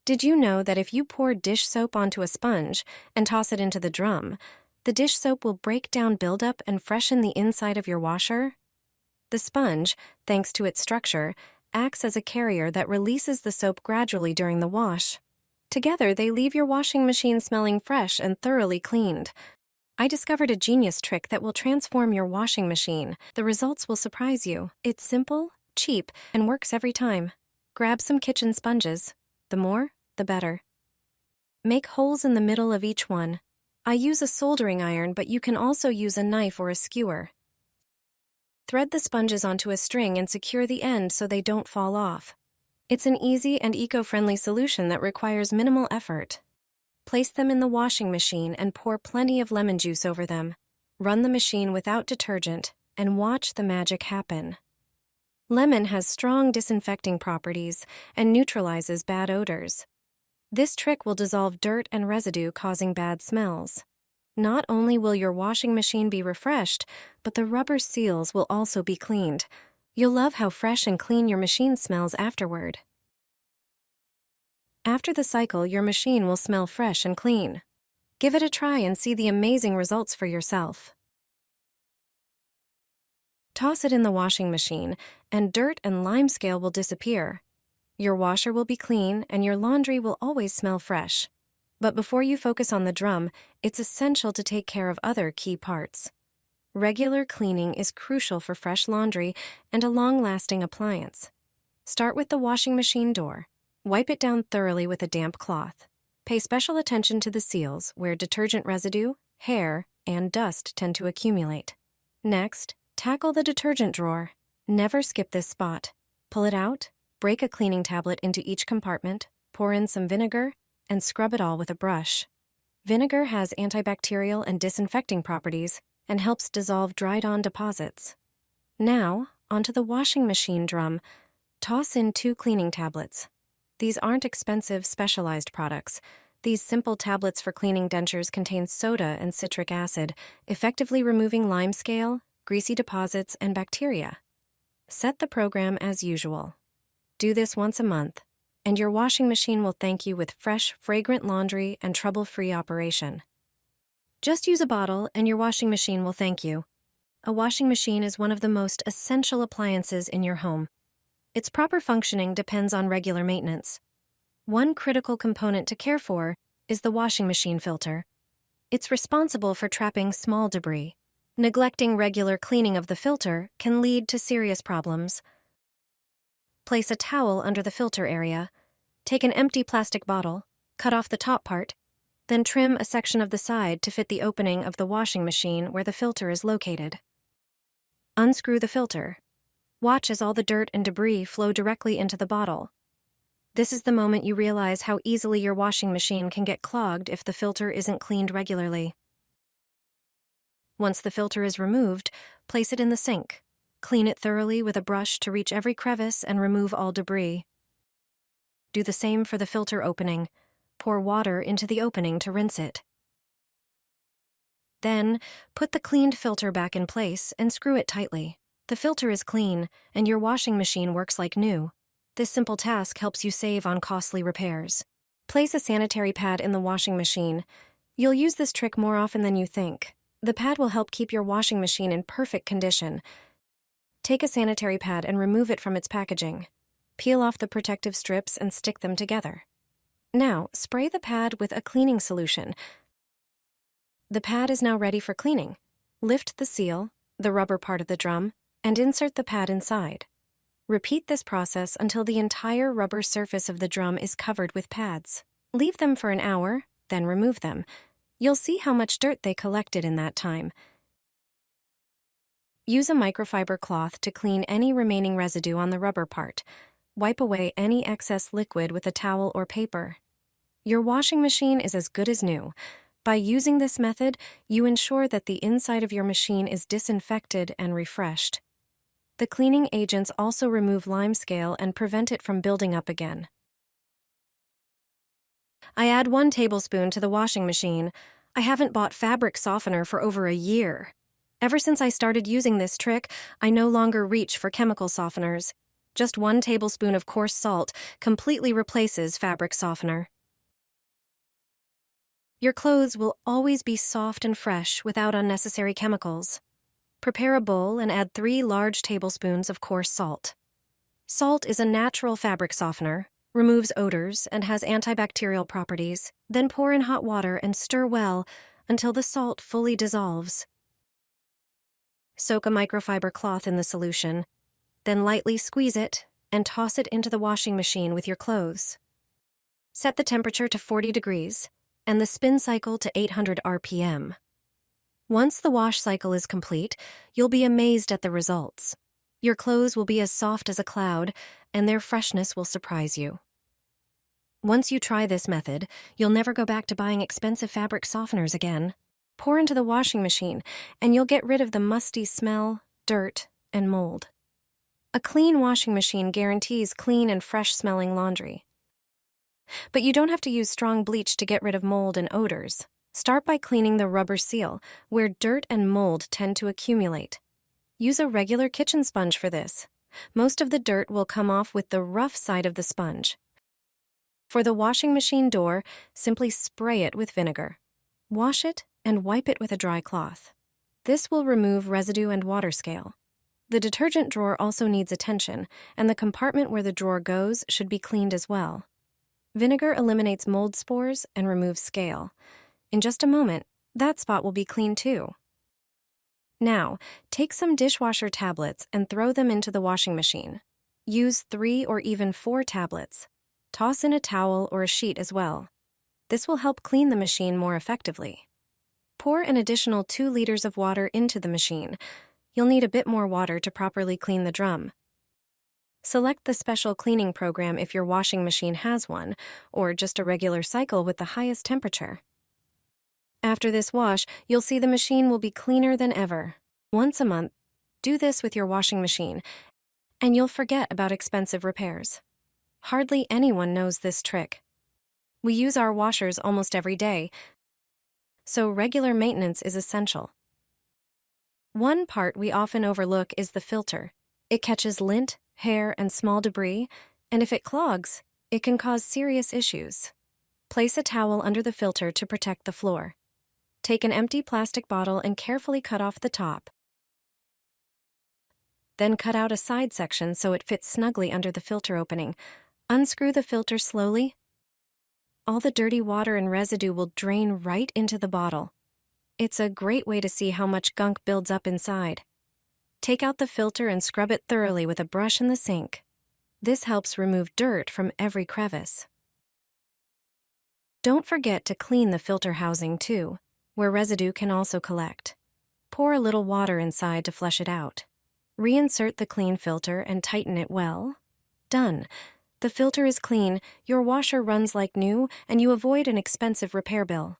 Did you know that if you pour dish soap onto a sponge and toss it into the drum, the dish soap will break down buildup and freshen the inside of your washer? The sponge, thanks to its structure, acts as a carrier that releases the soap gradually during the wash. Together, they leave your washing machine smelling fresh and thoroughly cleaned. I discovered a genius trick that will transform your washing machine. The results will surprise you. It's simple, cheap, and works every time. Grab some kitchen sponges. The more, the better. Make holes in the middle of each one. I use a soldering iron, but you can also use a knife or a skewer. Thread the sponges onto a string and secure the end so they don't fall off. It's an easy and eco-friendly solution that requires minimal effort. Place them in the washing machine and pour plenty of lemon juice over them. Run the machine without detergent and watch the magic happen. Lemon has strong disinfecting properties and neutralizes bad odors. This trick will dissolve dirt and residue, causing bad smells. Not only will your washing machine be refreshed, but the rubber seals will also be cleaned. You'll love how fresh and clean your machine smells afterward. After the cycle, your machine will smell fresh and clean. Give it a try and see the amazing results for yourself. Toss it in the washing machine, and dirt and limescale will disappear. Your washer will be clean, and your laundry will always smell fresh. But before you focus on the drum, it's essential to take care of other key parts. Regular cleaning is crucial for fresh laundry and a long-lasting appliance. Start with the washing machine door. Wipe it down thoroughly with a damp cloth. Pay special attention to the seals, where detergent residue, hair, and dust tend to accumulate. Next, tackle the detergent drawer. Never skip this spot. Pull it out, break a cleaning tablet into each compartment, pour in some vinegar, and scrub it all with a brush. Vinegar has antibacterial and disinfecting properties and helps dissolve dried-on deposits. Now, onto the washing machine drum. Toss in 2 cleaning tablets. These aren't expensive, specialized products. These simple tablets for cleaning dentures contain soda and citric acid, effectively removing limescale, greasy deposits, and bacteria. Set the program as usual. Do this once a month, and your washing machine will thank you with fresh, fragrant laundry and trouble-free operation. Just use a bottle, and your washing machine will thank you. A washing machine is one of the most essential appliances in your home. Its proper functioning depends on regular maintenance. One critical component to care for is the washing machine filter. It's responsible for trapping small debris. Neglecting regular cleaning of the filter can lead to serious problems. Place a towel under the filter area. Take an empty plastic bottle, cut off the top part, then trim a section of the side to fit the opening of the washing machine where the filter is located. Unscrew the filter. Watch as all the dirt and debris flow directly into the bottle. This is the moment you realize how easily your washing machine can get clogged if the filter isn't cleaned regularly. Once the filter is removed, place it in the sink. Clean it thoroughly with a brush to reach every crevice and remove all debris. Do the same for the filter opening. Pour water into the opening to rinse it. Then, put the cleaned filter back in place and screw it tightly. The filter is clean, and your washing machine works like new. This simple task helps you save on costly repairs. Place a sanitary pad in the washing machine. You'll use this trick more often than you think. The pad will help keep your washing machine in perfect condition. Take a sanitary pad and remove it from its packaging. Peel off the protective strips and stick them together. Now, spray the pad with a cleaning solution. The pad is now ready for cleaning. Lift the seal, the rubber part of the drum, and insert the pad inside. Repeat this process until the entire rubber surface of the drum is covered with pads. Leave them for an hour, then remove them. You'll see how much dirt they collected in that time. Use a microfiber cloth to clean any remaining residue on the rubber part. Wipe away any excess liquid with a towel or paper. Your washing machine is as good as new. By using this method, you ensure that the inside of your machine is disinfected and refreshed. The cleaning agents also remove limescale and prevent it from building up again. I add 1 tablespoon to the washing machine. I haven't bought fabric softener for over a year. Ever since I started using this trick, I no longer reach for chemical softeners. Just 1 tablespoon of coarse salt completely replaces fabric softener. Your clothes will always be soft and fresh without unnecessary chemicals. Prepare a bowl and add 3 large tablespoons of coarse salt. Salt is a natural fabric softener, removes odors, and has antibacterial properties. Then pour in hot water and stir well until the salt fully dissolves. Soak a microfiber cloth in the solution, then lightly squeeze it and toss it into the washing machine with your clothes. Set the temperature to 40 degrees and the spin cycle to 800 RPM. Once the wash cycle is complete, you'll be amazed at the results. Your clothes will be as soft as a cloud, and their freshness will surprise you. Once you try this method, you'll never go back to buying expensive fabric softeners again. Pour into the washing machine, and you'll get rid of the musty smell, dirt, and mold. A clean washing machine guarantees clean and fresh-smelling laundry. But you don't have to use strong bleach to get rid of mold and odors. Start by cleaning the rubber seal, where dirt and mold tend to accumulate. Use a regular kitchen sponge for this. Most of the dirt will come off with the rough side of the sponge. For the washing machine door, simply spray it with vinegar. Wash it and wipe it with a dry cloth. This will remove residue and water scale. The detergent drawer also needs attention, and the compartment where the drawer goes should be cleaned as well. Vinegar eliminates mold spores and removes scale. In just a moment, that spot will be clean too. Now, take some dishwasher tablets and throw them into the washing machine. Use 3 or even 4 tablets. Toss in a towel or a sheet as well. This will help clean the machine more effectively. Pour an additional 2 liters of water into the machine. You'll need a bit more water to properly clean the drum. Select the special cleaning program if your washing machine has one, or just a regular cycle with the highest temperature. After this wash, you'll see the machine will be cleaner than ever. Once a month, do this with your washing machine, and you'll forget about expensive repairs. Hardly anyone knows this trick. We use our washers almost every day, so regular maintenance is essential. One part we often overlook is the filter. It catches lint, hair, and small debris, and if it clogs, it can cause serious issues. Place a towel under the filter to protect the floor. Take an empty plastic bottle and carefully cut off the top. Then cut out a side section so it fits snugly under the filter opening. Unscrew the filter slowly. All the dirty water and residue will drain right into the bottle. It's a great way to see how much gunk builds up inside. Take out the filter and scrub it thoroughly with a brush in the sink. This helps remove dirt from every crevice. Don't forget to clean the filter housing too, where residue can also collect. Pour a little water inside to flush it out. Reinsert the clean filter and tighten it well. Done. The filter is clean, your washer runs like new, and you avoid an expensive repair bill.